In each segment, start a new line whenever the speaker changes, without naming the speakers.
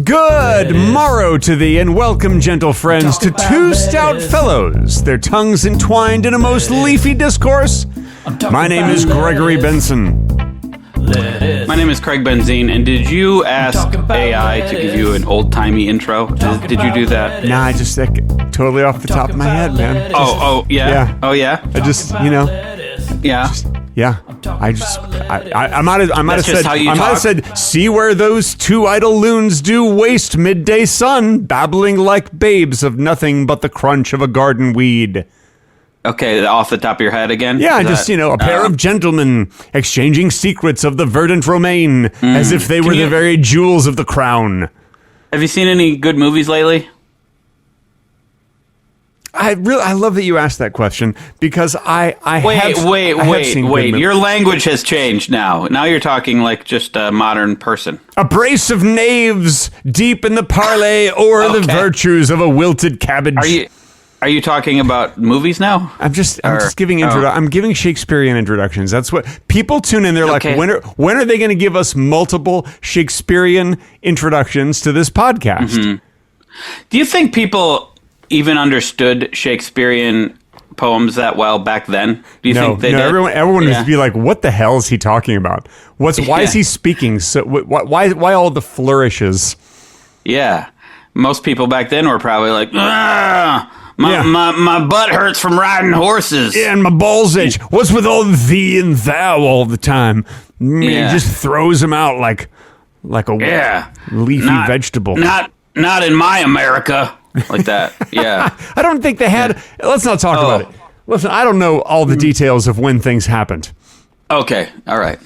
Good morrow to thee, and welcome, gentle friends, to two stout fellows, their tongues entwined in a most leafy discourse. My name is Gregory Benson.
My name is Craig Benzine, and did you ask AI to give you an old-timey intro? Did you do that?
Nah, I just totally off the top of my head, man.
Oh, yeah? Oh, yeah?
I just,
Yeah.
Yeah. I might have said, see where those two idle loons do waste midday sun, babbling like babes of nothing but the crunch of a garden weed.
Okay, off the top of your head again?
Yeah, a pair of gentlemen exchanging secrets of the verdant romaine as if they were the very jewels of the crown.
Have you seen any good movies lately?
I love that you asked that question because I
Wait. Your language has changed now. Now you're talking like just a modern person.
A brace of knaves deep in the parley or the virtues of a wilted cabbage.
Are you talking about movies now?
I'm just giving I'm giving Shakespearean introductions. That's what people tune in. They're like, when are they going to give us multiple Shakespearean introductions to this podcast?
Mm-hmm. Do you think people even understood Shakespearean poems that well back then? Do you think they did?
Everyone would be like, what the hell is he talking about? Why is he speaking? So why all the flourishes?
Yeah. Most people back then were probably like, my butt hurts from riding horses.
Yeah, and my balls itch. What's with all thee and thou all the time? He just throws them out like a leafy vegetable.
Not in my America. Like that, yeah.
I don't think they had... Let's not talk about it. Listen, I don't know all the details of when things happened.
Okay, all right.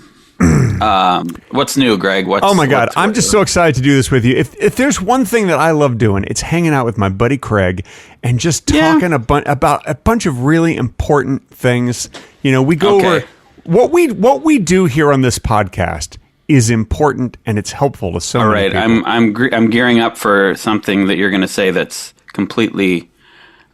What's new, Greg?
Oh my God, I'm just so excited to do this with you. If there's one thing that I love doing, it's hanging out with my buddy Craig and just talking about a bunch of really important things. We go over... What we do here on this podcast is important and it's helpful to so many people.
All right, I'm gearing up for something that you're going to say that's completely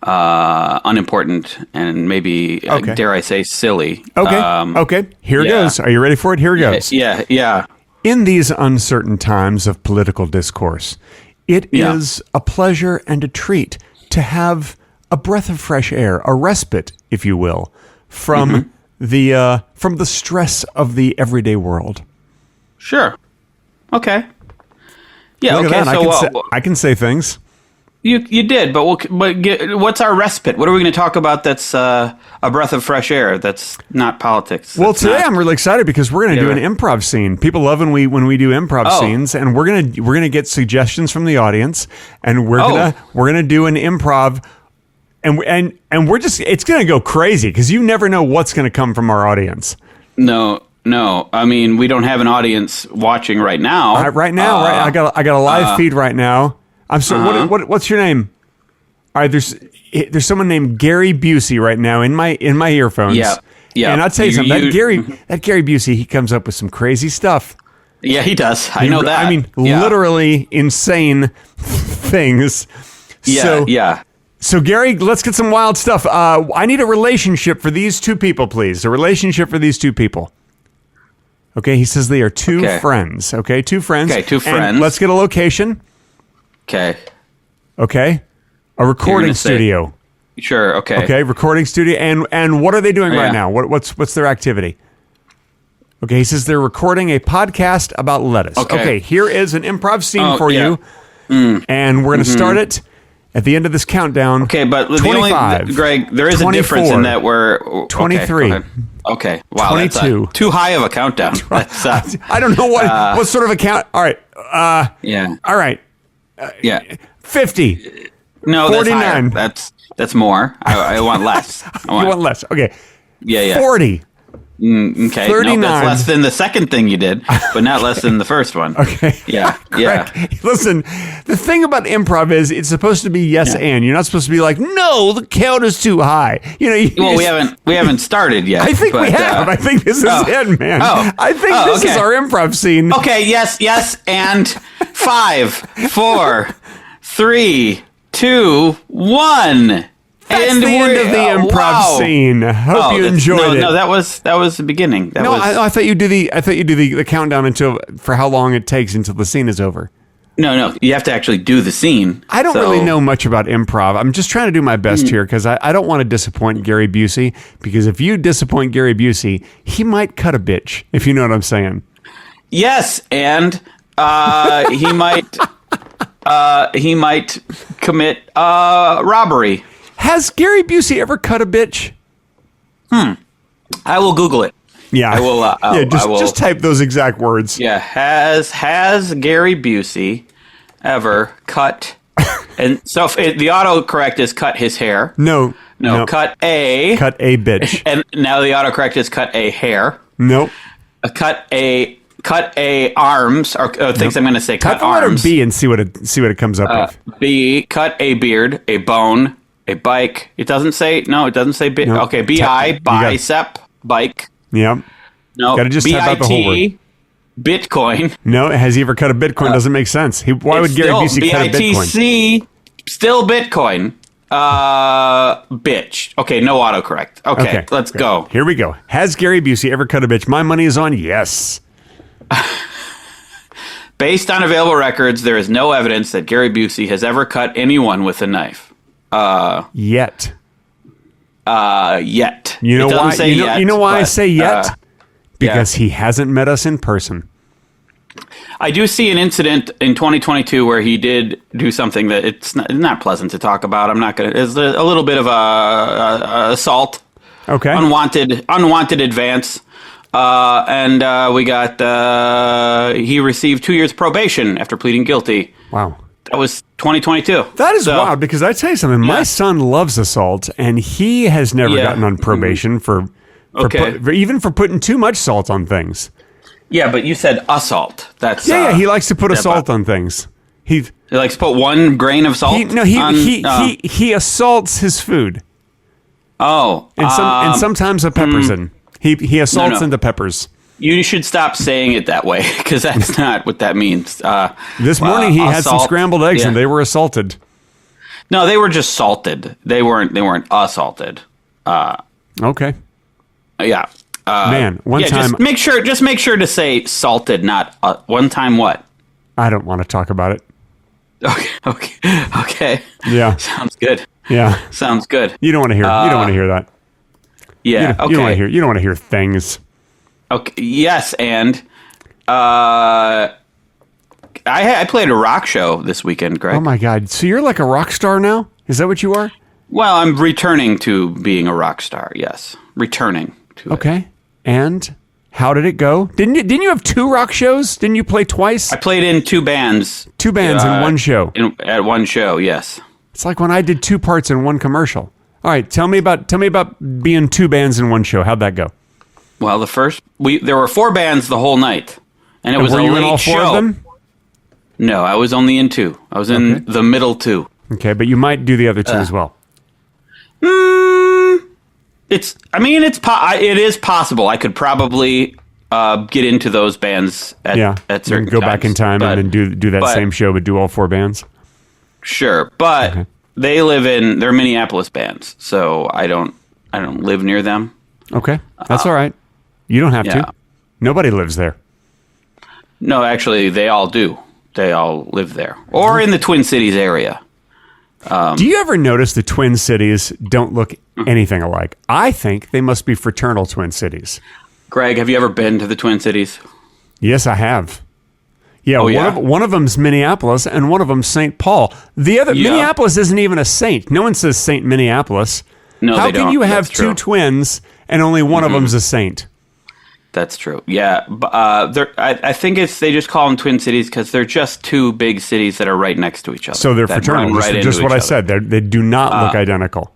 unimportant and maybe dare I say silly.
Okay. Here it goes. Are you ready for it? Here it goes.
Yeah.
In these uncertain times of political discourse, it is a pleasure and a treat to have a breath of fresh air, a respite, if you will, from the stress of the everyday world.
Sure. Okay. Yeah.
Look
okay.
at that. I can say things.
You did, but what's our respite? What are we going to talk about? That's a breath of fresh air. That's not politics.
Well, today I'm really excited because we're going to do an improv scene. People love when we do improv scenes, and we're gonna get suggestions from the audience, and we're gonna do an improv, and we're just it's gonna go crazy because you never know what's going to come from our audience.
No, I mean we don't have an audience watching right now.
Right now, I got a live feed right now. I'm sorry. What's your name? All right, there's someone named Gary Busey right now in my earphones. Yeah. And I'll tell you something. That Gary Busey, he comes up with some crazy stuff.
Yeah, he does. I know that.
I mean, literally insane things.
Yeah.
So Gary, let's get some wild stuff. I need a relationship for these two people, please. A relationship for these two people. Okay, he says they are two friends. Okay, two friends.
Okay, two friends.
And let's get a location.
Okay.
A recording studio.
Sure. Okay,
recording studio. And what are they doing right now? What's their activity? Okay, he says they're recording a podcast about lettuce. Okay, here is an improv scene for you. And we're going to start it at the end of this countdown.
Okay, but 25, Greg, there is a difference in that we're
23.
Okay. Wow,
22.
That's too high of a countdown. That's,
I don't know what sort of a count. All right. All right. 50.
No,
49.
That's more. I want less.
You want less. Okay.
Yeah.
40.
Okay.
39.
No, that's less than the second thing you did, but not less than the first one.
Okay.
Yeah.
Listen, the thing about improv is it's supposed to be yes and. You're not supposed to be like, no, the count is too high.
We haven't started yet.
I think we have. I think this is it, man. I think this is our improv scene.
Okay. Yes. And 5, 4, 3, 2, 1.
That's the end of the improv scene. Hope you enjoyed it.
No, that was the beginning.
I thought you do the countdown for how long it takes until the scene is over.
No. You have to actually do the scene.
I don't really know much about improv. I'm just trying to do my best here because I don't want to disappoint Gary Busey. Because if you disappoint Gary Busey, he might cut a bitch, if you know what I'm saying.
Yes, and he might commit robbery.
Has Gary Busey ever cut a bitch?
I will Google it.
Yeah,
I will.
Just type those exact words.
Yeah, has Gary Busey ever cut? And so the autocorrect is cut his hair.
No,
cut a
bitch.
And now the autocorrect is cut a hair.
Nope.
Cut a arms or things. I'm going to say cut
the
arms.
letter B and see what it comes up with.
B, cut a beard, a bone, a bike. It doesn't say. No, it doesn't say.
Nope.
Okay, bi, bicep, bike.
Yep.
No,
gotta just type out the whole word.
Bitcoin.
No, has he ever cut a Bitcoin? Doesn't make sense. Why would Gary Busey cut a Bitcoin?
BITC, still Bitcoin. Bitch. Okay, no autocorrect. Okay, let's go.
Here we go. Has Gary Busey ever cut a bitch? My money is on yes.
Based on available records, there is no evidence that Gary Busey has ever cut anyone with a knife.
Yet.
Yet.
You know why?
Yet,
you know why I say yet? Because he hasn't met us in person.
I do see an incident in 2022 where he did do something that it's not pleasant to talk about. I'm not going to. It's a little bit of a assault.
Okay.
Unwanted advance. And we got. He received 2 years probation after pleading guilty.
Wow.
That was 2022.
That is wild because I tell you something. My son loves assault, and he has never gotten on probation for even for putting too much salt on things.
Yeah, but you said assault. That's
he likes to put salt on things. He
likes to put 1 grain of salt.
He assaults his food.
Oh,
and sometimes a peppers in. He assaults into peppers.
You should stop saying it that way because that's not what that means.
This morning he had some scrambled eggs and they were assaulted.
No, they were just salted. They weren't assaulted.
Okay.
Yeah.
Man, one time.
Just make sure to say salted, not one time. What?
I don't want to talk about it.
Okay.
Yeah.
Sounds good.
Yeah.
Sounds good.
You don't want to hear. You don't want to hear that.
Yeah.
You don't want to hear. You don't want to hear things.
Okay. Yes, and I played a rock show this weekend, Greg.
Oh my God! So you're like a rock star now? Is that what you are?
Well, I'm returning to being a rock star. Yes, returning to.
Okay. It. And how did it go? Didn't you have 2 rock shows? Didn't you play twice?
I played in 2 bands.
2 bands in one show.
At one show, yes.
It's like when I did 2 parts in one commercial. All right, tell me about being 2 bands in one show. How'd that go?
Well, there were 4 bands the whole night, and it was a late show. Were you in all 4 of them? No, I was only in 2. I was in the middle 2.
Okay, but you might do the other 2 as well.
It is possible. I could probably get into those bands at certain
go times, back in time and then do that same show, but do all 4 bands.
Sure, but they're Minneapolis bands, so I don't live near them.
Okay, that's all right. You don't have to. Nobody lives there.
No, actually, they all do. They all live there, or in the Twin Cities area.
Do you ever notice the Twin Cities don't look anything alike? I think they must be fraternal Twin Cities.
Greg, have you ever been to the Twin Cities?
Yes, I have. Yeah, one of them's Minneapolis, and one of them's St. Paul. The other Minneapolis isn't even a saint. No one says Saint Minneapolis.
No,
How
they don't.
can you have 2 twins and only one of them's a saint?
That's true. Yeah, but I think they just call them Twin Cities because they're just 2 big cities that are right next to each other.
So they're fraternal. Just what I said. They do not look identical.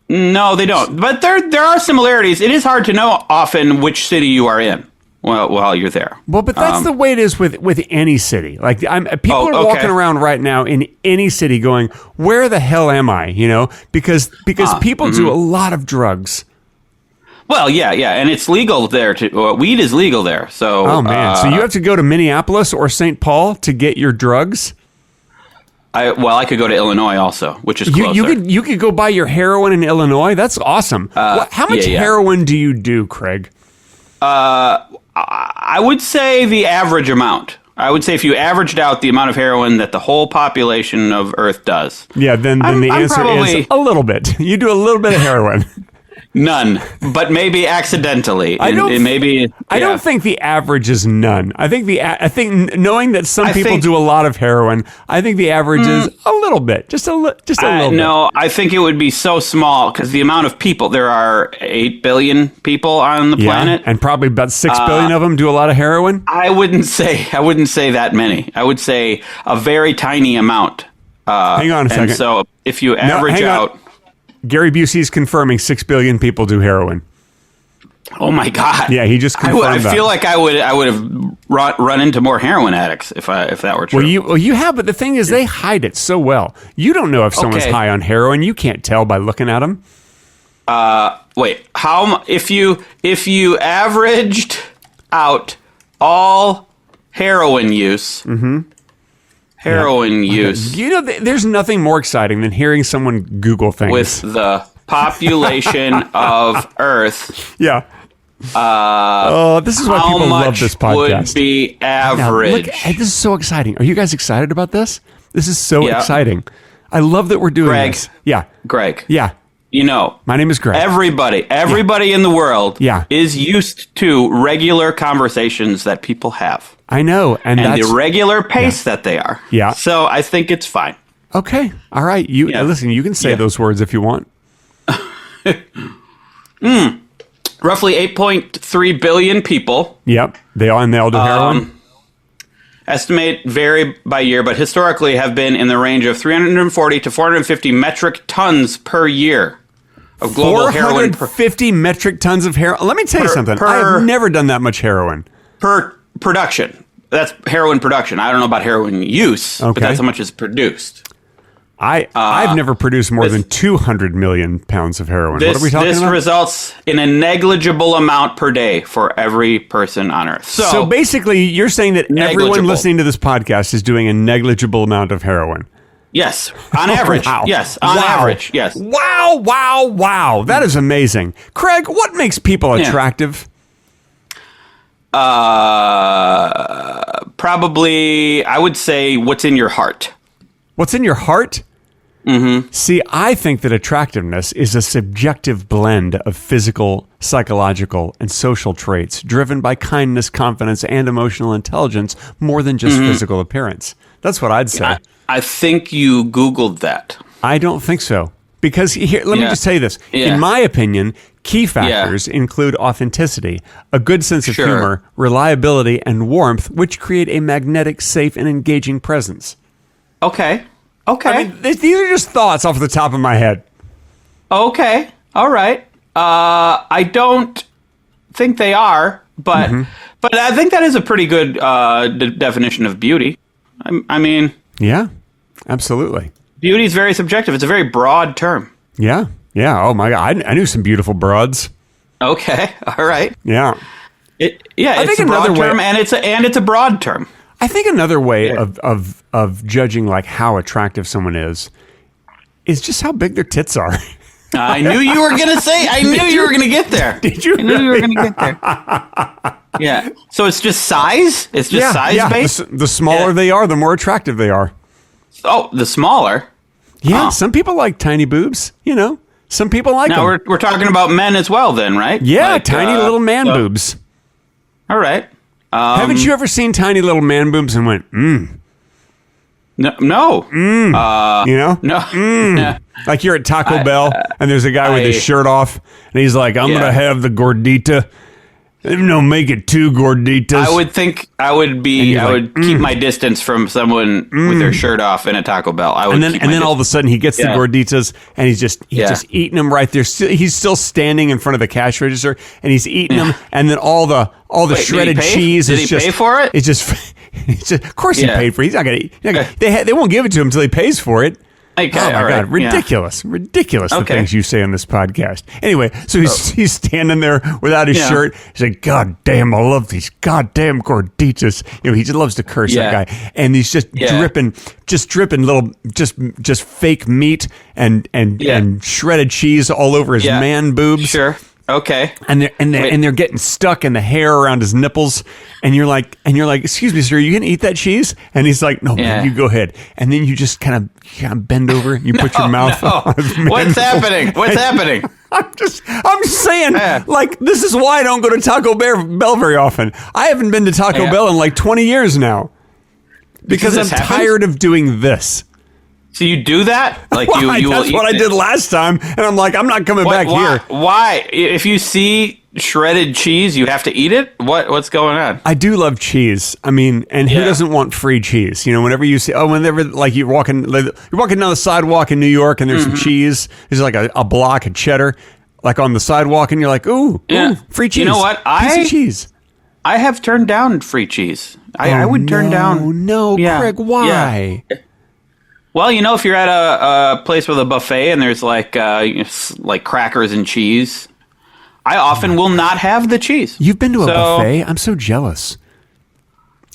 No, they don't. But there are similarities. It is hard to know often which city you are in while you're there.
Well, but that's the way it is with any city. Like people are walking around right now in any city going, "Where the hell am I?" You know, because people do a lot of drugs.
Well, yeah, and it's legal there. Weed is legal there. So,
oh man, so you have to go to Minneapolis or St. Paul to get your drugs?
I could go to Illinois also, which is closer.
You could go buy your heroin in Illinois. That's awesome. How much heroin do you do, Craig?
I would say the average amount. I would say if you averaged out the amount of heroin that the whole population of Earth does.
Yeah, then the answer is a little bit. You do a little bit of heroin.
None, but maybe accidentally. I don't
think the average is none. I think knowing that some people do a lot of heroin, I think the average is a little bit, just a little bit.
No, I think it would be so small because the amount of people, there are 8 billion people on the planet,
and probably about 6 billion of them do a lot of heroin.
I wouldn't say that many. I would say a very tiny amount.
Hang on a second.
And so if you average out.
Gary Busey's confirming 6 billion people do heroin.
Oh my God!
Yeah, he just confirmed that.
I feel like I would have run into more heroin addicts if that were true.
Well, you have, but the thing is, they hide it so well. You don't know if someone's high on heroin. You can't tell by looking at them.
Wait, if you averaged out all heroin use? Mm-hmm. Heroin use.
You know, there's nothing more exciting than hearing someone Google things.
With the population of Earth.
Yeah. This is why people love this podcast.
How much would be average?
Now, look, this is so exciting. Are you guys excited about this? This is so exciting. I love that we're doing this. Yeah.
Greg.
Yeah.
You know,
my name is Greg.
Everybody in the world is used to regular conversations that people have.
I know. And that's
the regular pace that they are.
Yeah.
So I think it's fine.
Okay. All right. Listen, you can say those words if you want.
Roughly 8.3 billion people.
Yep. They all do heroin.
Estimate vary by year, but historically have been in the range of 340 to 450 metric tons per year of global heroin.
450 metric tons of heroin. Let me tell you something. I've never done that much heroin.
Per production. That's heroin production. I don't know about heroin use, but that's how much is produced.
I've never produced more than 200 million pounds of heroin. What are we talking about?
This results in a negligible amount per day for every person on Earth. So
basically, you're saying that everyone listening to this podcast is doing a negligible amount of heroin.
Yes, on average.
Wow.
Yes, on average. Yes.
Wow. That is amazing. Craig, what makes people attractive?
Probably, I would say, what's in your heart.
What's in your heart? Mm-hmm. See, I think that attractiveness is a subjective blend of physical, psychological, and social traits driven by kindness, confidence, and emotional intelligence more than just physical appearance. That's what I'd say.
I think you Googled that.
I don't think so. Because here, let me just tell you this. In my opinion, key factors include authenticity, a good sense of humor, reliability, and warmth, which create a magnetic, safe, and engaging presence.
Okay.
I mean, these are just thoughts off the top of my head.
Okay. All right. I don't think they are, but I think that is a pretty good definition of beauty. I mean...
Yeah, absolutely.
Beauty is very subjective. It's a very broad term.
Yeah. Oh, my God. I knew some beautiful broads.
Okay. All right.
Yeah.
It's a broad term, and it's a broad term.
I think another way of judging like how attractive someone is just how big their tits are.
I knew you were going to say. I knew you were going to get there.
Did you?
I knew you were going to get there. Yeah. So it's just size. It's just size based.
The smaller they are, the more attractive they are.
Oh, the smaller.
Yeah. Some people like tiny boobs. You know, some people like them.
Now we're talking about men as well, then, right?
Yeah, like, tiny little man boobs.
All right.
Haven't you ever seen tiny little man boobs and went,
No.
You know?
No.
Like you're at Taco Bell and there's a guy with his shirt off and he's like, I'm going to have the gordita. No, make it 2 gorditas.
I would think I would keep my distance from someone with their shirt off in a Taco Bell.
And then all of a sudden he gets the gorditas and he's just eating them right there. He's still standing in front of the cash register and he's eating them. And then all the shredded cheese is just.
Did he pay for it?
It's just of course he paid for it. He's not going to. They won't give it to him until he pays for it.
Okay,
oh my God, ridiculous the things you say on this podcast. Anyway, so he's standing there without his shirt. He's like, God damn, I love these goddamn gorditas. You know, he just loves to curse, that guy. And he's just dripping little, just fake meat and shredded cheese all over his man boobs.
Sure. Okay.
And they're getting stuck in the hair around his nipples, and you're like, excuse me, sir, you gonna eat that cheese? And he's like, no, man, you go ahead. And then you just kind of bend over, you put your mouth on his
What's happening? What's happening?
I'm saying, like, this is why I don't go to Taco Bell very often. I haven't been to Taco Bell in like 20 years now because I'm tired of doing this.
So you do that? Like
that's what I did last time, and I'm like, I'm not coming back here.
Why? If you see shredded cheese, you have to eat it? What's going on?
I do love cheese. I mean, and who doesn't want free cheese? You know, whenever you see, whenever like you're walking down the sidewalk in New York, and there's some cheese. There's like a block of cheddar, like on the sidewalk, and you're like, ooh, free cheese.
You know what?
Piece of cheese.
I have turned down free cheese. I would turn down.
No, Craig, why?
Yeah. Well, you know, if you're at a place with a buffet and there's like crackers and cheese, I often will not have the cheese.
You've been to a buffet? I'm so jealous.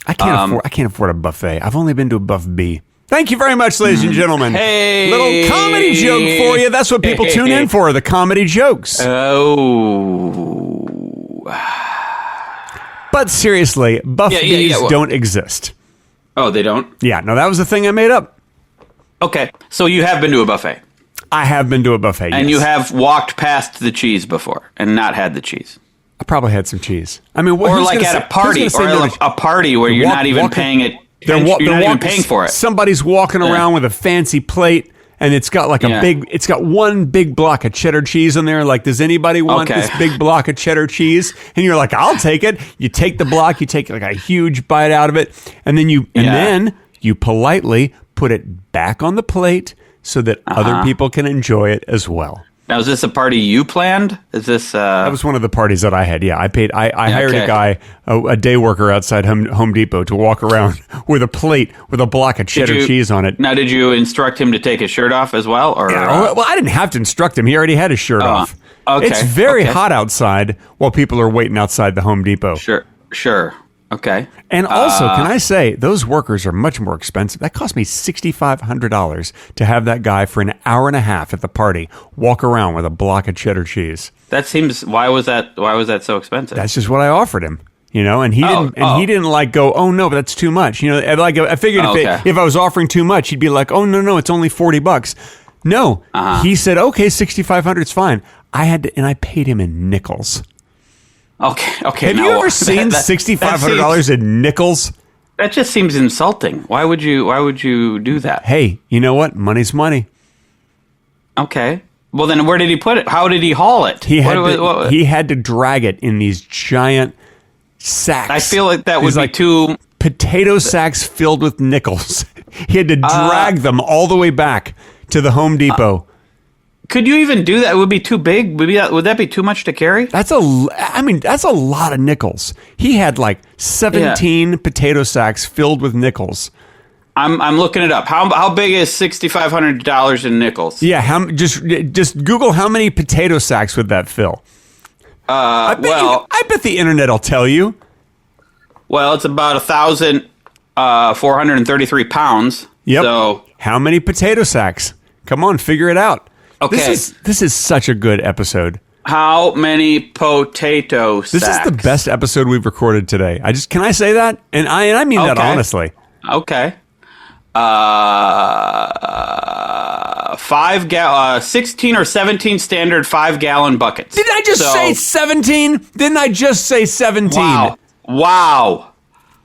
I can't afford a buffet. I've only been to a Buff B. Thank you very much, ladies and gentlemen.
Hey,
little comedy joke for you. That's what people tune in for, the comedy jokes.
Oh.
But seriously, Buff Bs don't exist.
Oh, they don't?
Yeah, no, that was the thing I made up.
Okay, so you have been to a buffet.
I have been to a buffet,
and you have walked past the cheese before and not had the cheese.
I probably had some cheese. I mean,
or like at a party, a party where you're not even paying it. You're not even paying for it.
Somebody's walking around with a fancy plate, and it's got like it's got one big block of cheddar cheese on there. Like, does anybody want this big block of cheddar cheese? And you're like, I'll take it. You take the block, you take like a huge bite out of it, and then you politely put it back on the plate so that other people can enjoy it as well.
Now, is this a party you planned? Is this?
That was one of the parties that I had. Yeah, I paid. I hired a guy, a day worker outside Home Depot, to walk around with a plate with a block of cheddar cheese on it.
Now, did you instruct him to take his shirt off as well? Or
well, I didn't have to instruct him. He already had his shirt off.
Okay.
It's very hot outside while people are waiting outside the Home Depot.
Sure. Okay.
And also, can I say, those workers are much more expensive. That cost me $6,500 to have that guy for an hour and a half at the party walk around with a block of cheddar cheese.
That seems. Why was that so expensive?
That's just what I offered him. You know, and he didn't. And he didn't like go, oh no, but that's too much. You know, like I figured if I was offering too much, he'd be like, oh no, it's only $40. No, he said, okay, $6,500 is fine. I paid him in nickels.
Okay.
Have you ever seen $6,500 in nickels?
That just seems insulting. Why would you do that?
Hey, you know what? Money's money.
Okay. Well, then where did he put it? How did he haul it?
He had to drag it in these giant sacks.
I feel like that would be too...
Potato sacks filled with nickels. He had to drag them all the way back to the Home Depot.
Could you even do that? It would be too big. Would that be too much to carry?
That's a lot of nickels. He had like 17 potato sacks filled with nickels.
I'm looking it up. How big is $6,500 in nickels?
Yeah, just Google how many potato sacks would that fill. I bet the internet will tell you.
Well, it's about 1,433 pounds.
Yep.
So
how many potato sacks? Come on, figure it out.
Okay.
This is such a good episode.
How many potato sacks?
This is the best episode we've recorded today. Can I say that? And I mean that honestly.
Okay. 16 or 17 standard 5-gallon buckets.
Did I just say 17? Didn't I just say 17?
Wow.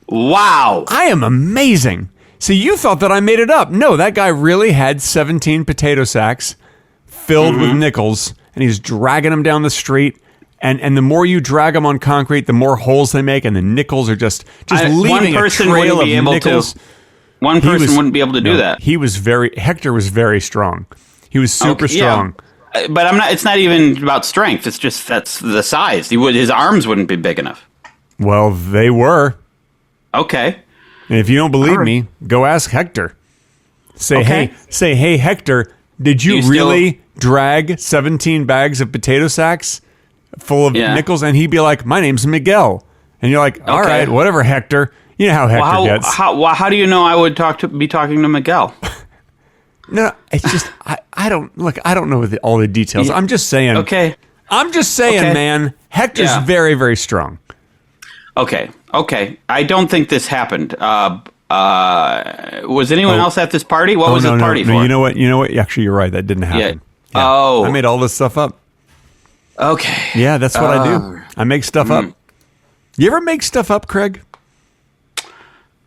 I am amazing. See, you thought that I made it up. No, that guy really had 17 potato sacks filled with nickels, and he's dragging them down the street. And the more you drag them on concrete, the more holes they make, and the nickels are just leaving a trail of nickels.
One person wouldn't be able to do that.
Hector was very strong. He was super strong.
But it's not even about strength. It's just that's the size. His arms wouldn't be big enough.
Well, they were.
Okay.
And if you don't believe me, go ask Hector. Say, hey, Hector, did you really drag 17 bags of potato sacks full of nickels? And he'd be like, my name's Miguel. And you're like, all right, whatever, Hector. You know how Hector gets.
How do you know I would be talking to Miguel?
No, it's just I don't know all the details. I'm just saying.
Okay.
I'm just saying, man, Hector's very, very strong.
Okay. I don't think this happened. Was anyone else at this party? What was the party for?
No, you know what? Actually, you're right. That didn't happen.
Yeah. Oh.
I made all this stuff up.
Okay.
Yeah, that's what I do. I make stuff up. You ever make stuff up, Craig?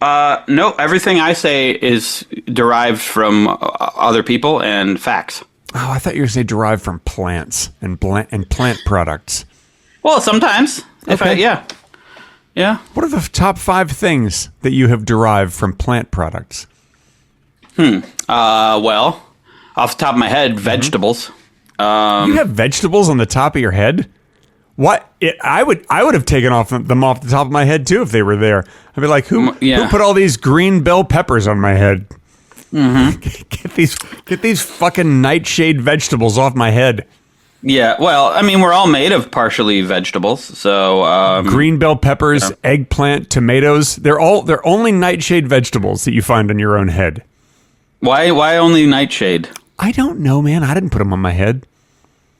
No, everything I say is derived from other people and facts.
Oh, I thought you were going to say derived from plants and plant products.
Well, sometimes. Yeah.
What are the top 5 things that you have derived from plant products?
Well, off the top of my head, vegetables.
You have vegetables on the top of your head? What? I would have taken them off the top of my head too if they were there. I'd be like, who put all these green bell peppers on my head? Mm-hmm. Get these fucking nightshade vegetables off my head.
Yeah, well, I mean, we're all made of partially vegetables, so
green bell peppers, eggplant, tomatoes. They're only nightshade vegetables that you find on your own head.
Why only nightshade?
I don't know, man. I didn't put them on my head.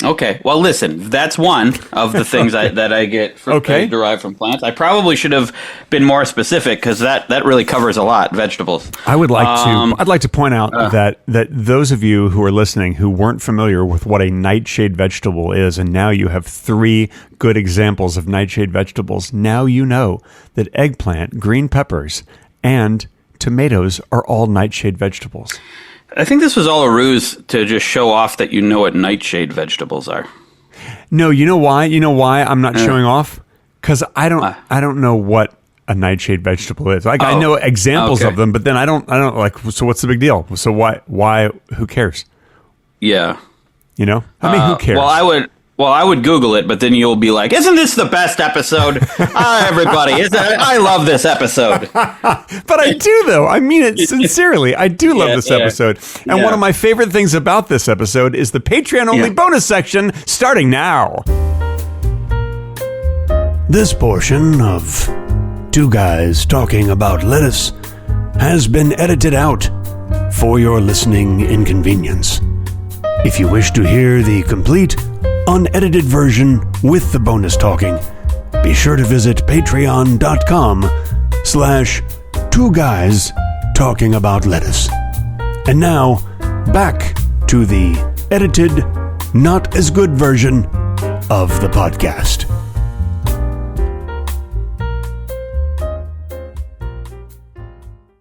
Okay. Well, listen, that's one of the things that I get derived from plants. I probably should have been more specific because that really covers a lot, vegetables.
I'd like to point out that those of you who are listening who weren't familiar with what a nightshade vegetable is, and now you have 3 good examples of nightshade vegetables, now you know that eggplant, green peppers, and tomatoes are all nightshade vegetables.
I think this was all a ruse to just show off that you know what nightshade vegetables are.
No, you know why? You know why I'm not showing off? Because I don't know what a nightshade vegetable is. Like I know examples of them, but then I don't like. So what's the big deal? So why? Who cares?
Yeah,
you know. I mean, who cares?
Well, I would Google it, but then you'll be like, "Isn't this the best episode?" Everybody, I love this episode.
But I do, though. I mean it sincerely. I do love this episode. And one of my favorite things about this episode is the Patreon-only bonus section, starting now. This portion of Two Guys Talking About Lettuce has been edited out for your listening inconvenience. If you wish to hear the complete unedited version with the bonus talking, be sure to visit patreon.com/Two Guys Talking About Lettuce. And now, back to the edited, not as good version of the podcast.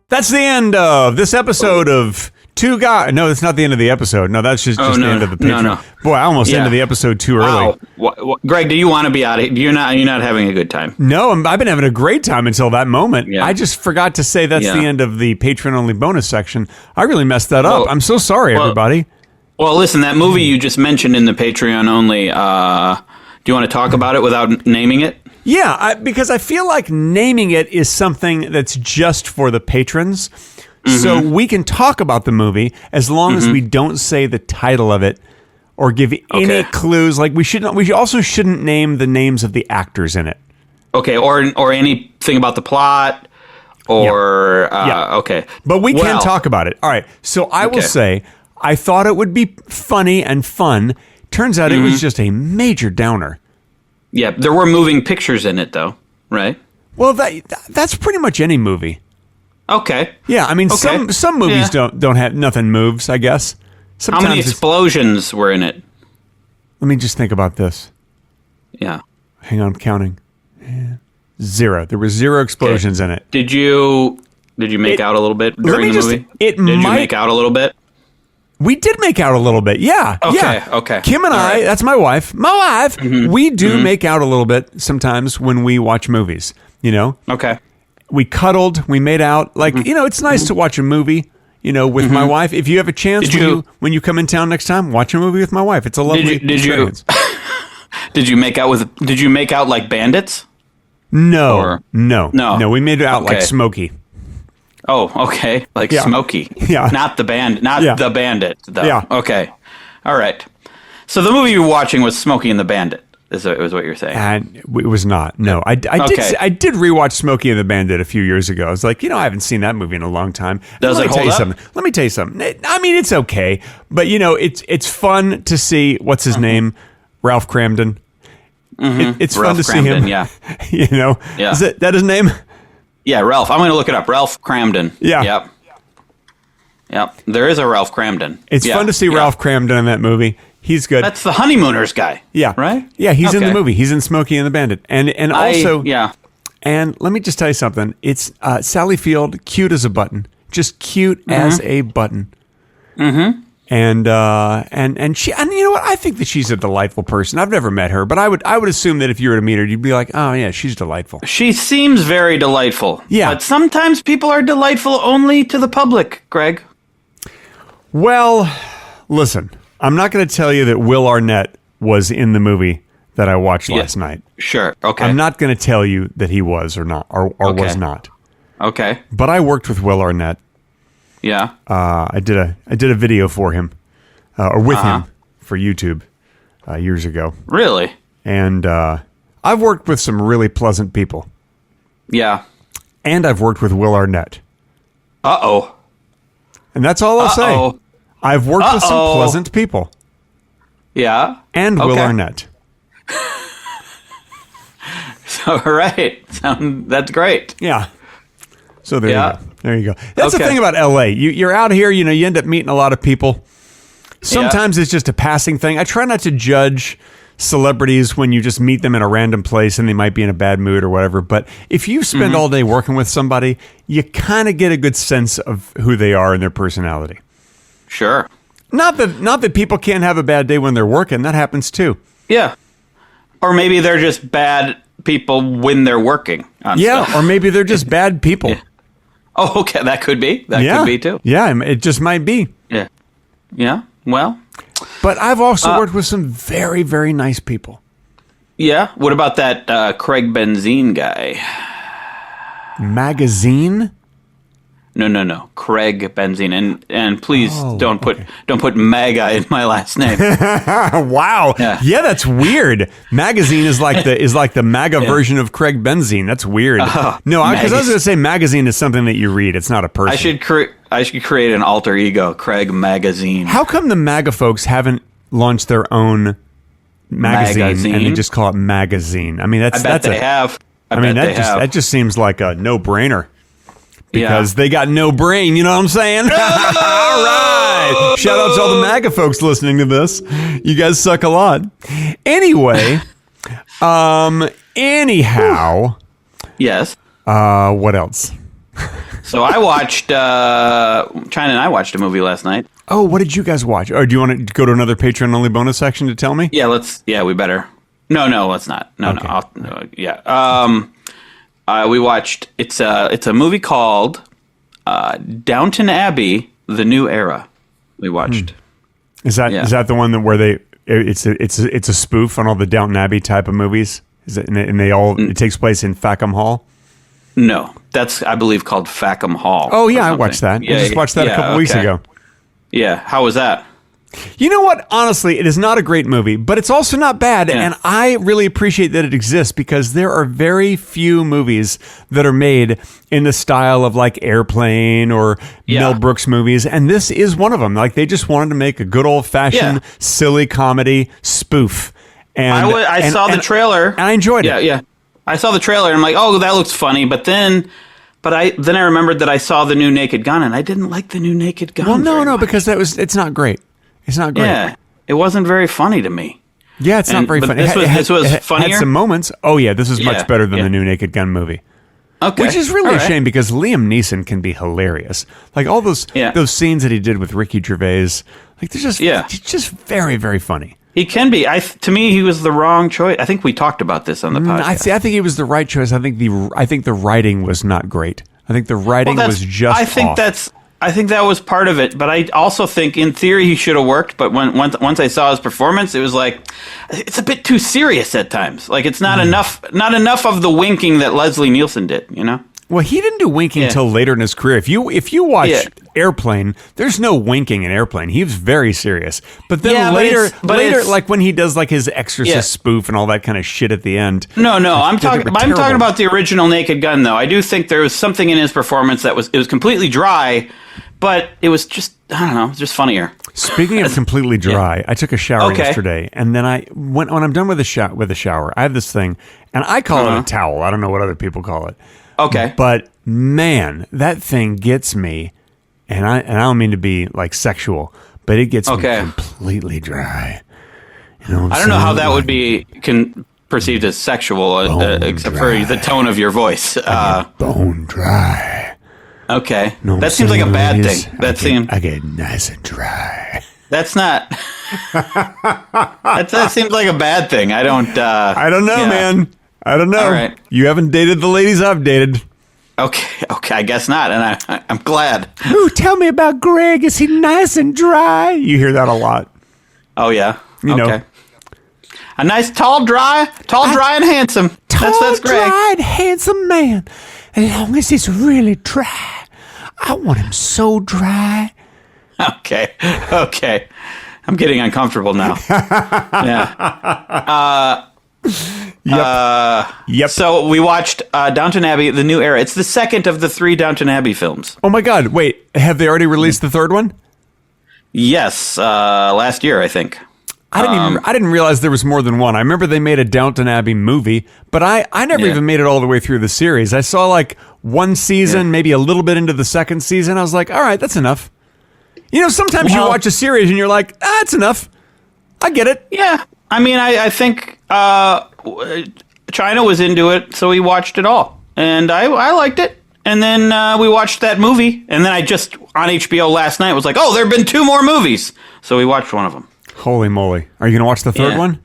That's the end of this episode of Two Guys. No, it's not the end of the episode. No, that's just the end of the picture.
No.
Boy, I almost ended the episode too early.
Greg, do you want to be out of here? You're not having a good time.
No, I've been having a great time until that moment.
Yeah.
I just forgot to say that's the end of the Patreon-only bonus section. I really messed that up. I'm so sorry, everybody.
Well, listen, that movie you just mentioned in the Patreon-only, do you want to talk about it without naming it?
Yeah, because I feel like naming it is something that's just for the patrons. Mm-hmm. So we can talk about the movie as long as we don't say the title of it or give any clues. Like we also shouldn't name the names of the actors in it. Okay,
or anything about the plot or okay.
But we can talk about it. All right. So I will say I thought it would be funny and fun. Turns out it was just a major downer.
Yeah, there were moving pictures in it though, right?
Well, that's pretty much any movie.
Okay.
Yeah, I mean some movies don't have nothing moves, I guess. Sometimes
how many explosions were in it?
Let me just think about this.
Yeah.
Hang on, I'm counting. 0. There were 0 explosions in it.
Did you make out a little bit during the movie? Did you make out a little bit?
We did make out a little bit, yeah.
Okay.
Kim and I, that's my wife, we do make out a little bit sometimes when we watch movies, you know?
Okay.
We cuddled, we made out. Like, you know, it's nice to watch a movie, you know, with my wife. If you have a chance when you come in town next time, watch a movie with my wife. It's a lovely experience.
Did you make out like bandits?
No. We made out like Smokey.
Oh, okay. Like Smokey.
Yeah.
Not the bandit, the bandit, though.
Yeah.
Okay. All right. So the movie you were watching was Smokey and the Bandit, is what you're saying.
And it was not. No. I did rewatch Smokey and the Bandit a few years ago. I was like, you know, I haven't seen that movie in a long time.
Does it hold up?
Let me tell you something. I mean, it's okay. But, you know, it's fun to see, what's his name? Ralph Cramden. It's
Ralph
fun to see
Cramden,
him.
yeah.
You know,
Yeah.
Is that his name?
Yeah, Ralph. I'm going to look it up. Ralph Cramden.
Yeah.
Yep. There is a Ralph Cramden.
It's fun to see Ralph Cramden in that movie. He's good.
That's the Honeymooners guy.
Yeah.
Right?
Yeah, he's in the movie. He's in Smokey and the Bandit. And also, and let me just tell you something. It's Sally Field, cute as a button. Just cute as a button. Mm-hmm. And she, and you know what? I think that she's a delightful person. I've never met her, but I would assume that if you were to meet her, you'd be like, oh yeah, she's delightful.
She seems very delightful.
Yeah.
But sometimes people are delightful only to the public, Greg.
Well, listen, I'm not going to tell you that Will Arnett was in the movie that I watched last night.
Sure. Okay.
I'm not going to tell you that he was or not, or was not.
Okay.
But I worked with Will Arnett.
Yeah.
I did a video for him, or with him for YouTube years ago.
Really?
And I've worked with some really pleasant people.
Yeah.
And I've worked with Will Arnett.
Uh-oh.
And that's all I'll say. I've worked with some pleasant people.
Yeah.
And Will Arnett.
All right. That's great.
Yeah. So there you go. There you go. That's the thing about LA. You're out here, you end up meeting a lot of people. Sometimes it's just a passing thing. I try not to judge celebrities when you just meet them in a random place and they might be in a bad mood or whatever. But if you spend all day working with somebody, you kind of get a good sense of who they are and their personality. Sure. Not that people can't have a bad day when they're working. That happens too.
Yeah. Or maybe they're just bad people when they're working on stuff.
Or maybe they're just bad people.
Yeah. Oh, okay. That could be. That could be too.
Yeah, it just might be.
Yeah. Yeah. Well.
But I've also worked with some very, very nice people.
Yeah? What about that Craig Benzine guy?
Magazine?
No. Craig Benzine, and please don't put MAGA in my last name.
Wow. Yeah, that's weird. Magazine is like the MAGA version of Craig Benzine. That's weird. No, because I was going to say magazine is something that you read. It's not a person.
I should create an alter ego, Craig Magazine.
How come the MAGA folks haven't launched their own magazine and they just call it magazine? I mean, I bet
they have.
That just seems like a no-brainer. Because they got no brain, you know what I'm saying? All right. Shout out to all the MAGA folks listening to this. You guys suck a lot. Anyway, anyhow.
Yes.
What else?
So I watched, China and I watched a movie last night.
Oh, what did you guys watch? Or do you want to go to another Patreon-only bonus section to tell me?
Yeah, we better. No, let's not. No. We watched. It's a movie called Downton Abbey: The New Era. We watched.
Is that the one where it's a spoof on all the Downton Abbey type of movies? Is it? And it takes place in Fackham Hall.
No, that's I believe called Fackham Hall.
Oh yeah, I watched that. I just watched that a couple weeks ago.
Yeah, how was that?
You know what? Honestly, it is not a great movie, but it's also not bad, and I really appreciate that it exists because there are very few movies that are made in the style of like Airplane or Mel Brooks movies, and this is one of them. Like they just wanted to make a good old-fashioned silly comedy spoof. And
I saw the trailer, and
I enjoyed it.
Yeah. I saw the trailer, and I'm like, oh, that looks funny, but I remembered that I saw the new Naked Gun, and I didn't like the new Naked Gun.
Well, no, because it's not great. It's not great.
Yeah, it wasn't very funny to me.
Yeah, it's not very funny.
This was funnier?
Had some moments. Oh, yeah, this is much better than the new Naked Gun movie.
Okay.
Which is really a shame because Liam Neeson can be hilarious. Like all those scenes that he did with Ricky Gervais, like they're just very, very funny.
He can be. To me, he was the wrong choice. I think we talked about this on the podcast.
I think he was the right choice. I think the writing was not great. I think the writing was just off.
I think that was part of it, but I also think, in theory, he should have worked. But once I saw his performance, it was like it's a bit too serious at times. Like it's not enough of the winking that Leslie Nielsen did. You know. Well, he didn't do winking until later in his career. If you watch Airplane, there's no winking in Airplane. He was very serious. But then later, like when he does like his Exorcist spoof and all that kind of shit at the end. No, I'm talking about the original Naked Gun. Though I do think there was something in his performance that was completely dry. but it was just, I don't know, just funnier.
Speaking of completely dry, I took a shower yesterday, and then when I'm done with the shower, I have this thing, and I call it a towel. I don't know what other people call it.
Okay.
But man, that thing gets me, and I don't mean to be like sexual, but it gets me completely dry. You know what I'm
I don't know how
saying?
that would be perceived as sexual, except for the tone of your voice.
Bone dry.
Okay.
No,
that seems like a bad thing.
I get nice and dry.
That's not. that seems like a bad thing. I don't know,
man. I don't know.
All right.
You haven't dated the ladies I've dated.
Okay. I guess not, and I'm glad.
Ooh, tell me about Greg. Is he nice and dry? You hear that a lot.
Oh yeah.
You know.
A nice tall, dry, and handsome. That's Greg.
Dry, and handsome man. As long as he's really dry, I want him so dry.
Okay. I'm getting uncomfortable now. Yeah.
Yep.
So we watched Downton Abbey: The New Era. It's the second of the 3 Downton Abbey films.
Oh my God! Wait, have they already released the third one?
Yes, last year I think.
I didn't realize there was more than one. I remember they made a Downton Abbey movie, but I never even made it all the way through the series. I saw like one season, maybe a little bit into the second season. I was like, all right, that's enough. You know, sometimes you watch a series and you're like, that's enough. I get it.
Yeah. I mean, I think China was into it, so we watched it all. And I liked it. And then we watched that movie. And then I just, on HBO last night, was like, oh, there have been 2 more movies. So we watched one of them.
Holy moly. Are you going to watch the third one?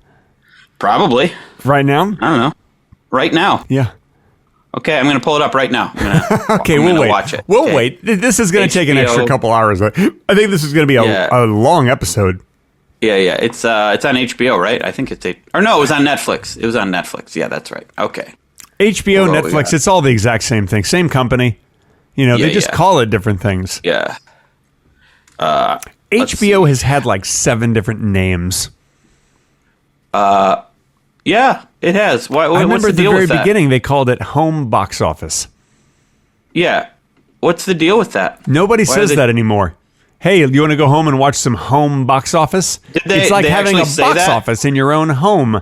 Probably.
Right now?
I don't know. Right now.
Yeah.
Okay, I'm going to pull it up right now.
We'll wait.
Watch it.
We'll wait. This is going to take an extra couple hours. I think this is going to be a long episode.
Yeah. It's on HBO, right? I think it's or no, it was on Netflix. It was on Netflix. Yeah, that's right. Okay.
HBO, Netflix, it's all the exact same thing. Same company. You know, they just call it different things.
Yeah.
HBO has had like 7 different names.
Yeah, it has.
I remember at the very beginning they called it Home Box Office.
Yeah. What's the deal with that?
Nobody says that anymore. Hey, you want to go home and watch some Home Box Office? It's like having a box office in your own home.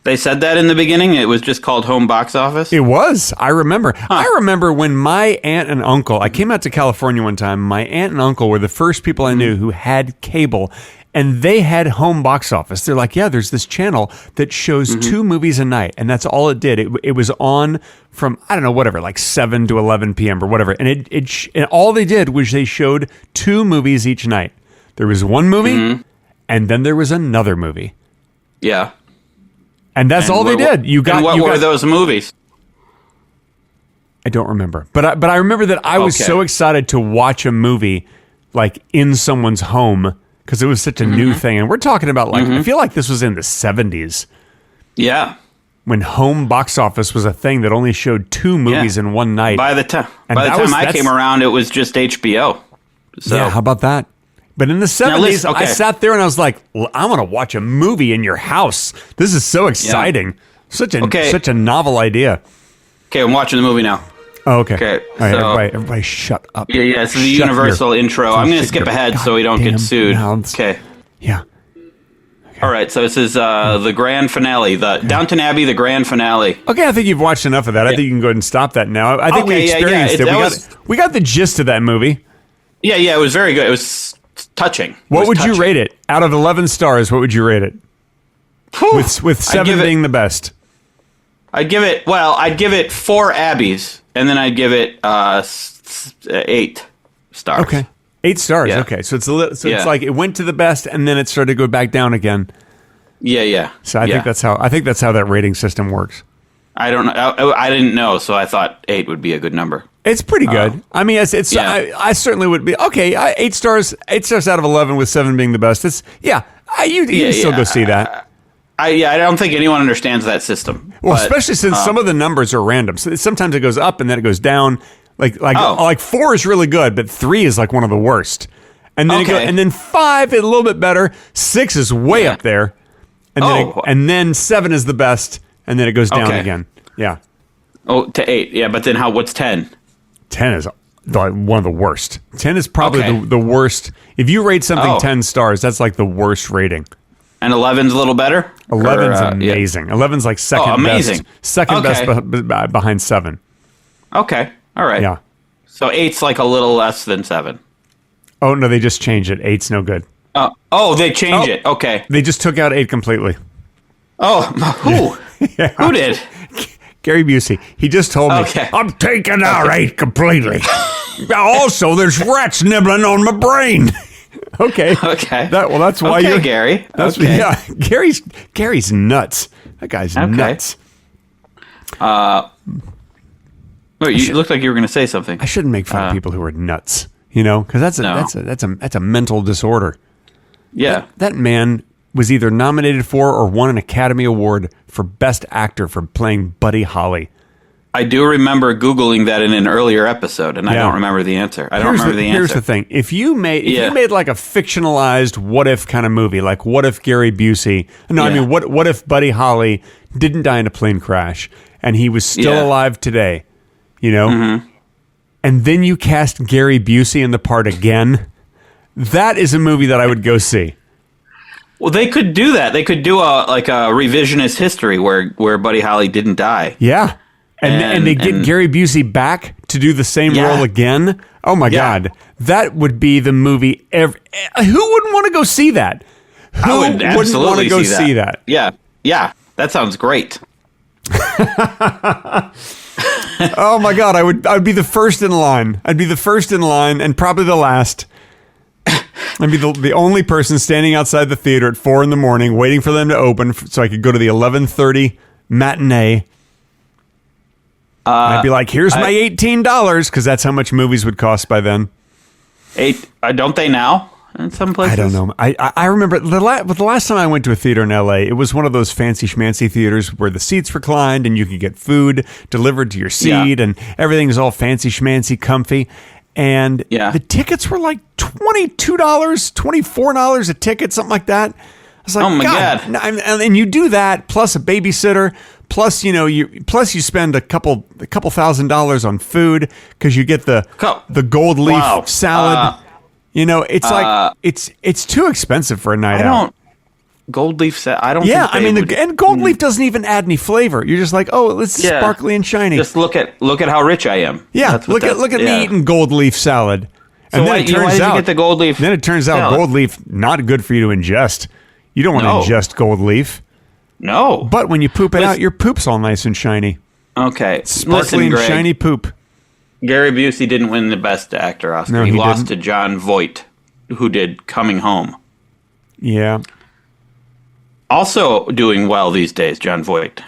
They said that in the beginning? It was just called Home Box Office?
It was. I remember. I remember when my aunt and uncle, I came out to California one time, my aunt and uncle were the first people I knew who had cable, and they had Home Box Office. They're like, yeah, there's this channel that shows 2 movies a night, and that's all it did. It was on from, I don't know, whatever, like 7 to 11 p.m. or whatever, and and all they did was they showed 2 movies each night. There was one movie, and then there was another movie.
Yeah.
And that's all they did.
What were those movies?
I don't remember, but I remember that I was so excited to watch a movie like in someone's home because it was such a new thing. And we're talking about like I feel like this was in the 70s.
Yeah,
when Home Box Office was a thing that only showed 2 movies in one night.
By the time I came around, it was just HBO. So.
Yeah, how about that? But in the 70s, I sat there and I was like, well, I want to watch a movie in your house. This is so exciting. Yeah. Such a novel idea.
Okay, I'm watching the movie now.
Oh, okay.
All
right, everybody shut up.
Yeah, it's the universal intro. I'm going to skip ahead so we don't get sued.
Mouths.
Okay.
Yeah.
Okay. All right, so this is the grand finale, the Downton Abbey, the grand finale.
Okay, I think you've watched enough of that. I think you can go ahead and stop that now. I think we experienced it. We got the gist of that movie.
Yeah, it was very good. It was touching.
What would you rate it? Out of 11 stars, what would you rate it? With 7 being the best.
I'd give it 4 Abbeys, and then I'd give it 8 stars.
Okay. 8 stars.
Yeah.
Okay. So it's like it went to the best and then it started to go back down again.
Yeah.
So I think that's how that rating system works.
I don't know. I didn't know, so I thought 8 would be a good number.
It's pretty good. I mean, it's I certainly would be okay. 8 stars. 8 stars out of 11, with 7 being the best. It's you can still go see that.
I don't think anyone understands that system.
Well, especially since some of the numbers are random. So sometimes it goes up and then it goes down. Like 4 is really good, but 3 is like one of the worst. And then and then 5 is a little bit better. 6 is way up there, and then 7 is the best, and then it goes down again. Yeah.
Oh, to 8. Yeah, but then what's 10?
10 is one of the worst. 10 is probably
Okay.
the worst. If you rate something
Oh.
10 stars, that's like the worst rating.
And 11's a little better?
11's
Or,
amazing. 11's like second
amazing.
best. Second
Okay.
best behind 7.
Okay. All right.
Yeah.
So 8's like a little less than 7.
Oh, no, they just changed it. 8's no good.
They changed it. Okay.
They just took out 8 completely.
Oh, who?
Yeah.
Who did?
Gary Busey. He just told me,
Okay.
I'm taking out 8 completely. Also, there's rats nibbling on my brain. Okay.
Okay.
That's why
Okay,
you're
Gary.
That's
Okay.
yeah. Gary's nuts. That guy's nuts.
Wait, you looked like you were going to say something.
I shouldn't make fun of people who are nuts. You know, because that's a mental disorder.
Yeah.
That man was either nominated for or won an Academy Award for Best Actor for playing Buddy Holly.
I do remember Googling that in an earlier episode, and I
Yeah.
don't remember the answer.
Here's the thing. If you made like a fictionalized what if kind of movie, like what if Gary Busey, I mean what if Buddy Holly didn't die in a plane crash and he was still alive today, you know? Mm-hmm. And then you cast Gary Busey in the part again, that is a movie that I would go see.
Well, they could do that. They could do a revisionist history where Buddy Holly didn't die.
Yeah. And they get Gary Busey back to do the same role again. Oh my God. That would be the movie. Who wouldn't want to go see that?
I would absolutely
want to go see that?
Yeah. Yeah. That sounds great.
Oh my God. I would be the first in line. I'd be the first in line and probably the last. I'd be the only person standing outside the theater at 4 a.m. waiting for them to open so I could go to the 11:30 matinee. I'd be like, here's my $18, because that's how much movies would cost by then.
Don't they now in some places?
I don't know. I remember the last time I went to a theater in LA, it was one of those fancy schmancy theaters where the seats reclined and you could get food delivered to your seat and everything's all fancy schmancy comfy. And the tickets were like $22, $24 a ticket, something like that. I was like,
oh my God.
And you do that plus a babysitter, plus you spend a couple $1,000s on food because you get the gold leaf salad. It's like it's too expensive for a night out.
Gold leaf salad. I don't.
Yeah,
think
and gold leaf doesn't even add any flavor. You're just like, oh, it's sparkly and shiny.
Just look at how rich I am.
Yeah, look at me eating gold leaf salad. And
so
then
why did you get the gold leaf?
Then it turns out gold leaf not good for you to ingest. You don't want to ingest gold leaf.
No.
But when you poop it out, your poop's all nice and shiny.
Okay.
Sparkly and shiny poop.
Gary Busey didn't win the Best Actor Oscar.
No,
he lost
didn't.
to Jon Voight, who did Coming Home.
Yeah.
Also doing well these days, Jon Voight.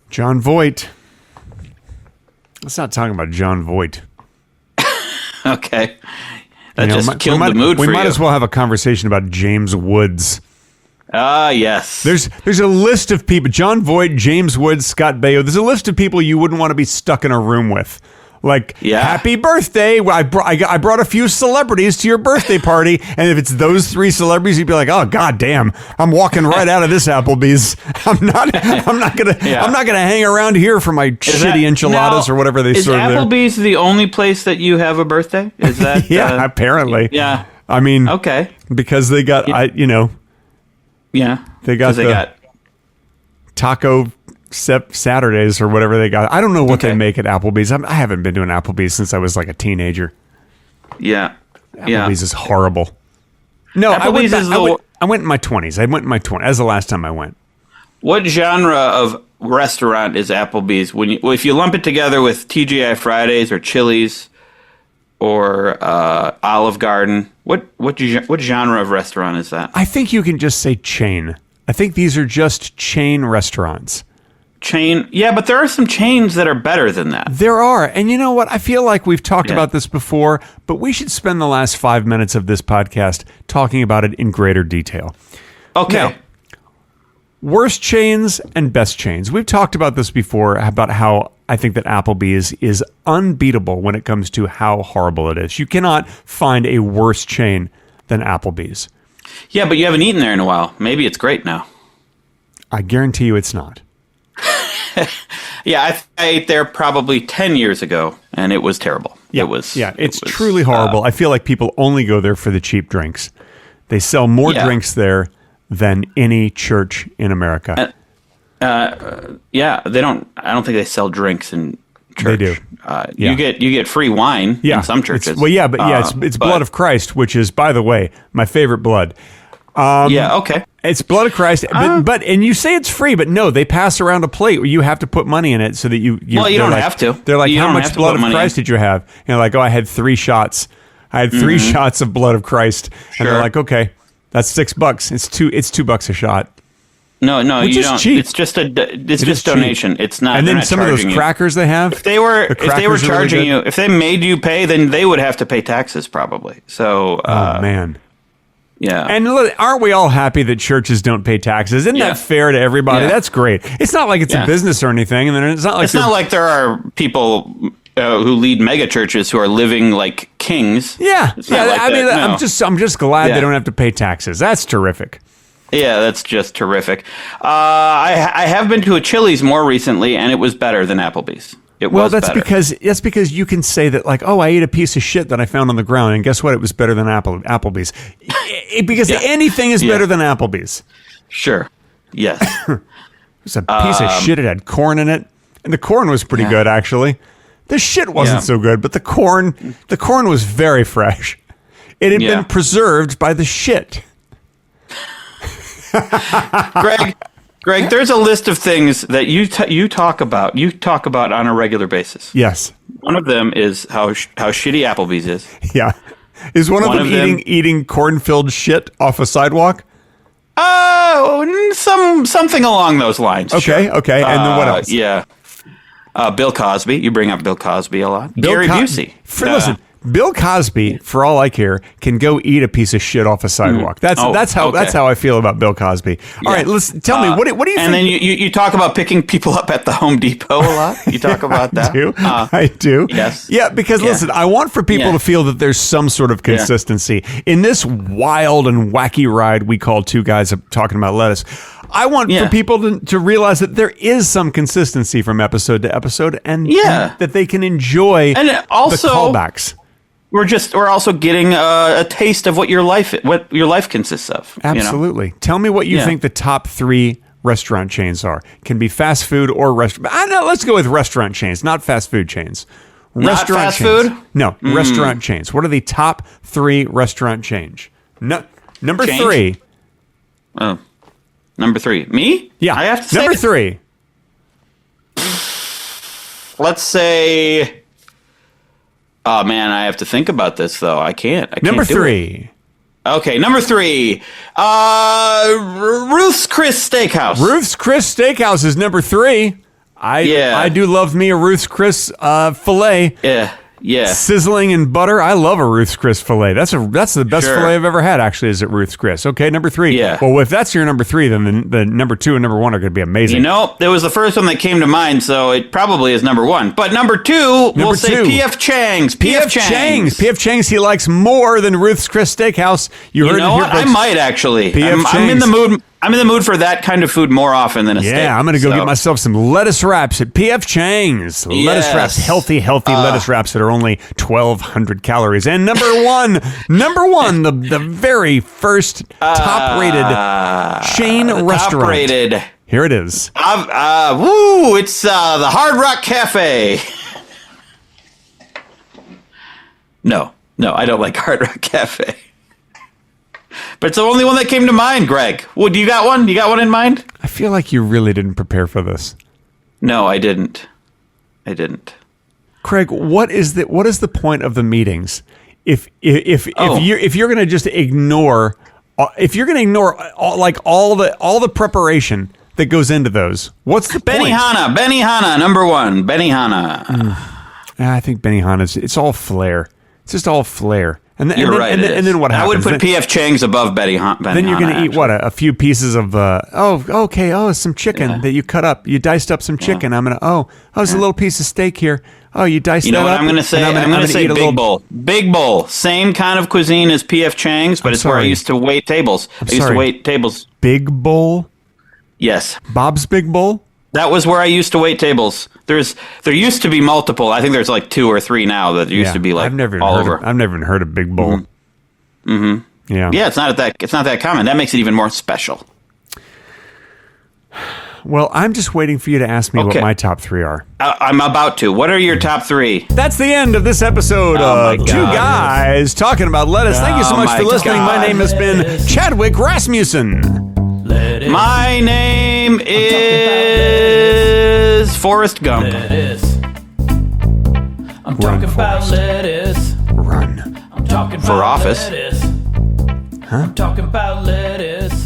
Jon Voight. Let's not talk about Jon Voight.
Okay. That killed the mood for you.
We might as well have a conversation about James Woods.
Ah, yes.
There's a list of people. Jon Voight, James Woods, Scott Baio. There's a list of people you wouldn't want to be stuck in a room with. Like, happy birthday. I brought a few celebrities to your birthday party. And if it's those 3 celebrities, you'd be like, oh, God damn, I'm walking right out of this Applebee's. I'm not going to hang around here for my shitty enchiladas or whatever they serve there.
Is Applebee's the only place that you have a birthday? Is that?
Yeah, apparently.
Yeah.
I mean,
okay.
Because they got,
Yeah.
They got Taco Saturdays or whatever they got. I don't know what they make at Applebee's. I haven't been to an Applebee's since I was like a teenager.
Yeah.
Applebee's is horrible. No, I went in my 20s. That was the last time I went.
What genre of restaurant is Applebee's? If you lump it together with TGI Fridays or Chili's or Olive Garden, what genre of restaurant is that?
I think you can just say chain. I think these are just chain restaurants.
Chain, yeah, but there are some chains that are better than that.
There are, and you know what? I feel like we've talked about this before, but we should spend the last 5 minutes of this podcast talking about it in greater detail.
Okay.
Now, worst chains and best chains. We've talked about this before, about how I think that Applebee's is unbeatable when it comes to how horrible it is. You cannot find a worse chain than Applebee's.
Yeah, but you haven't eaten there in a while. Maybe it's great now.
I guarantee you it's not.
Yeah, I ate there probably 10 years ago, and it was terrible.
Yeah, it's truly horrible. I feel like people only go there for the cheap drinks. They sell more drinks there than any church in America. They don't. I don't think they sell drinks in church. They do. You get free wine in some churches. It's blood of Christ, which is, by the way, my favorite blood.
Okay.
It's blood of Christ, but you say it's free, but no, they pass around a plate where you have to put money in it so that you
don't have to.
They're like, how much blood of Christ did you have? And you're like, I had 3 shots. I had 3 shots of blood of Christ.
Sure.
And they're like, okay, that's $6. It's $2 a shot.
No,
which
you
is
don't.
Cheap.
It's just donation. It's not.
And then some of those crackers they have.
If they were charging you, if they made you pay, then they would have to pay taxes probably. So.
Oh man.
Yeah.
And aren't we all happy that churches don't pay taxes? Isn't that fair to everybody? That's great. It's not like it's a business or anything, and it's not like
there are people who lead mega churches who are living like kings.
Yeah. I'm just glad they don't have to pay taxes. That's terrific.
Yeah, that's just terrific. I have been to a Chili's more recently, and it was better than Applebee's. That's because you can say that, like, I ate a piece of shit that I found on the ground, and guess what? It was better than Applebee's. Because anything is better than Applebee's. Sure. Yes.
It was a piece of shit. It had corn in it, and the corn was pretty good, actually. The shit wasn't so good, but the corn was very fresh. It had been preserved by the shit.
Greg, there's a list of things that you talk about on a regular basis.
Yes.
One of them is how shitty Applebee's is.
Yeah. Is one of them eating corn-filled shit off a sidewalk?
Something along those lines.
Okay,
sure.
Okay. And then what else?
Yeah. Bill Cosby. You bring up Bill Cosby a lot. Gary Busey.
Listen. Bill Cosby, for all I care, can go eat a piece of shit off a sidewalk. That's how I feel about Bill Cosby. All right, tell me what do you think?
And then you talk about picking people up at the Home Depot a lot. You talk about that.
I do.
Yes.
Yeah, because listen, I want for people to feel that there's some sort of consistency in this wild and wacky ride we call Two Guys Talking About Lettuce. I want for people to realize that there is some consistency from episode to episode, and that they can enjoy
also,
the callbacks.
We're also getting a taste of what your life consists of.
Absolutely. You know? Tell me what you think the top 3 restaurant chains are. Can be fast food or restaurant. Let's go with restaurant chains, not fast food chains.
Not fast food?
No, restaurant chains. What are the top 3 restaurant chains? Number 3.
Oh, number 3. Me?
Yeah.
I have to say
number 3.
Let's say. Oh man, I have to think about this though. I can't.
Number 3.
Okay, number 3. Ruth's Chris Steakhouse.
Ruth's Chris Steakhouse is number 3. I do love me a Ruth's Chris filet.
Yeah.
Sizzling in butter. I love a Ruth's Chris filet. That's the best filet I've ever had, actually, is at Ruth's Chris. Okay, number 3.
Yeah.
Well, if that's your number 3, then the number 2 and number 1 are going to be amazing.
That was the first one that came to mind, so it probably is number 1. But number 2, we'll say P.F. Chang's.
P.F. Chang's he likes more than Ruth's Chris Steakhouse. You heard it here,
I might actually.
P.F.
I'm in the mood. I'm in the mood for that kind of food more often than a steak.
Yeah, I'm going to go get myself some lettuce wraps at P.F. Chang's. Lettuce wraps, healthy lettuce wraps that are only 1,200 calories. And number 1, the very first top-rated chain restaurant.
Top-rated.
Here it is.
It's the Hard Rock Cafe. No, I don't like Hard Rock Cafe. But it's the only one that came to mind, Greg. Well, do you got one? You got one in mind?
I feel like you really didn't prepare for this.
No, I didn't.
Craig, what is the point of the meetings? If you're going to just ignore all the preparation that goes into those, what's the point?
Benihana, number 1. Benihana.
I think Benihana it's all flair. It's just all flair. And then what happens?
I would put P.F. Chang's above Benihana.
Then you're going to eat what? A few pieces of some chicken that you cut up. You diced up some chicken. I'm going to there's a little piece of steak here. Oh, you diced that up.
You know what I'm going to say? I'm going to say big bowl. Big bowl. Same kind of cuisine as P.F. Chang's, but it's where I used to wait tables. Big bowl?
Yes. Bob's Big Bowl?
That was where I used to wait tables. There used to be multiple. I think there's like 2 or 3 now that used to be like
I've never
all over.
I've never even heard of Big Bull.
Mm-hmm.
Yeah.
Yeah, it's not that common. That makes it even more special.
Well, I'm just waiting for you to ask me what my top 3 are.
I'm about to. What are your top 3?
That's the end of this episode of Two Guys Talking About Lettuce. Thank you so much for listening. My name has been Chadwick Rasmussen.
My name is Forrest Gump.
I'm talking about lettuce.
Run.
I'm talking
for
about
office.
Lettuce. I'm talking about lettuce.